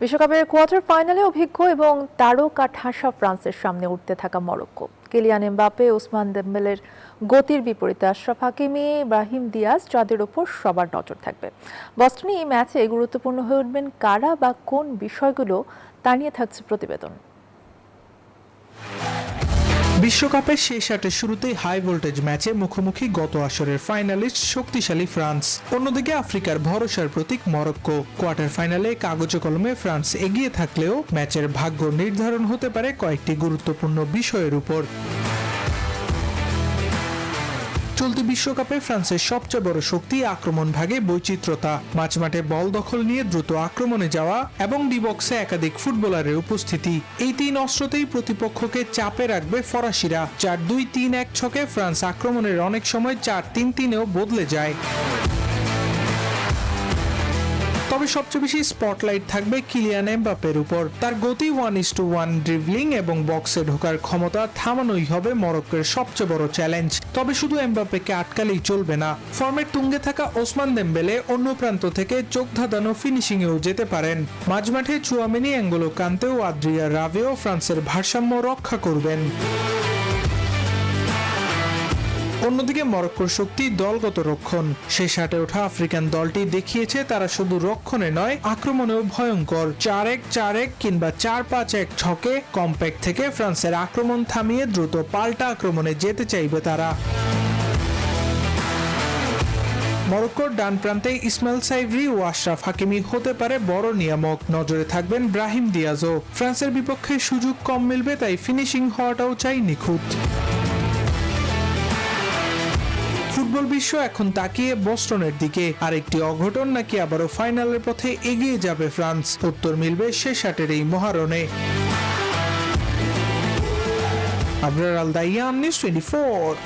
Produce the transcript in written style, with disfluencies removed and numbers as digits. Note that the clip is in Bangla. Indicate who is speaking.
Speaker 1: বিশ্বকাপের কোয়ার্টার ফাইনালে অভিজ্ঞ এবং তারকা ঠাসা ফ্রান্সের সামনে উঠতে থাকা মরক্কো। কিলিয়ান এমবাপ্পে, ওসমান দেম্বেলের গতির বিপরীতে আশরাফ হাকিমি, ব্রাহিম দিয়াজ, যাদের ওপর সবার নজর থাকবে। বস্টনে এই ম্যাচে গুরুত্বপূর্ণ হয়ে উঠবেন কারা বা কোন বিষয়গুলো, তা নিয়ে থাকছে প্রতিবেদন।
Speaker 2: বিশ্বকাপের শেষ আটের শুরুতেই হাই ভোল্টেজ ম্যাচে মুখোমুখি গত আসরের ফাইনালিস্ট শক্তিশালী ফ্রান্স, অন্যদিকে আফ্রিকার ভরসার প্রতীক মরক্কো। কোয়ার্টার ফাইনালে কাগজে কলমে ফ্রান্স এগিয়ে থাকলেও ম্যাচের ভাগ্য নির্ধারণ হতে পারে কয়েকটি গুরুত্বপূর্ণ বিষয়ের উপর। চলতি বিশ্বকাপে ফ্রান্সের সবচেয়ে বড় শক্তি আক্রমণ ভাগে বৈচিত্র্যতা। মাঝমাঠে বল দখল নিয়ে দ্রুত আক্রমণে যাওয়া এবং ডি বক্সে একাধিক ফুটবলারের উপস্থিতি, এই তিন অস্ত্রতেই প্রতিপক্ষকে চাপে রাখবে ফরাসিরা। 4-2-3-1 ছকে ফ্রান্স আক্রমণের অনেক সময় 4-3-3-এও বদলে যায়। তবে সবচেয়ে বেশি স্পটলাইট থাকবে কিলিয়ান এমবাপ্পের উপর। তার গতি, 1:1 ড্রিবলিং এবং বক্সে ঢোকার ক্ষমতা থামানোই হবে মরক্কোর সবচেয়ে বড় চ্যালেঞ্জ। তবে শুধু এমবাপ্পেকে আটকালেই চলবে না। ফর্মের তুঙ্গে থাকা ওসমান দেম্বেলে অন্য প্রান্ত থেকে চোখ ধাঁধানো ফিনিশিংয়েও যেতে পারেন। মাঝমাঠে চুয়ামেনি, অ্যাঙ্গোলো কান্তে ও আদ্রিয়া রাভেও ফ্রান্সের ভারসাম্য রক্ষা করবেন। অন্যদিকে মরক্কোর শক্তি দলগত রক্ষণ। শেষ আটে ওঠা আফ্রিকান দলটি দেখিয়েছে তারা শুধু রক্ষণে নয়, আক্রমণেও ভয়ঙ্কর। 4-1-4-1 কিংবা 4-5-1 ছকে কম্প্যাক্ট থেকে ফ্রান্সের আক্রমণ থামিয়ে দ্রুত পাল্টা আক্রমণে যেতে চাইবে তারা। মরক্কোর ডান প্রান্তে ইসমাইল সাইভরি ও আশরাফ হাকিমি হতে পারে বড় নিয়ামক। নজরে থাকবেন ব্রাহিম দিয়াজও। ফ্রান্সের বিপক্ষে সুযোগ কম মিলবে, তাই ফিনিশিং হওয়াটাও চাই নিখুঁত। ফুটবল বিশ্ব এখন তাকিয়ে বস্টনের দিকে। আরেকটি অঘটন নাকি আবারও ফাইনালের পথে এগিয়ে যাবে ফ্রান্স? উত্তর মিলবে শেষ আটের এই মহারণে। আবরার আল দাইয়ান, নিউজ 24।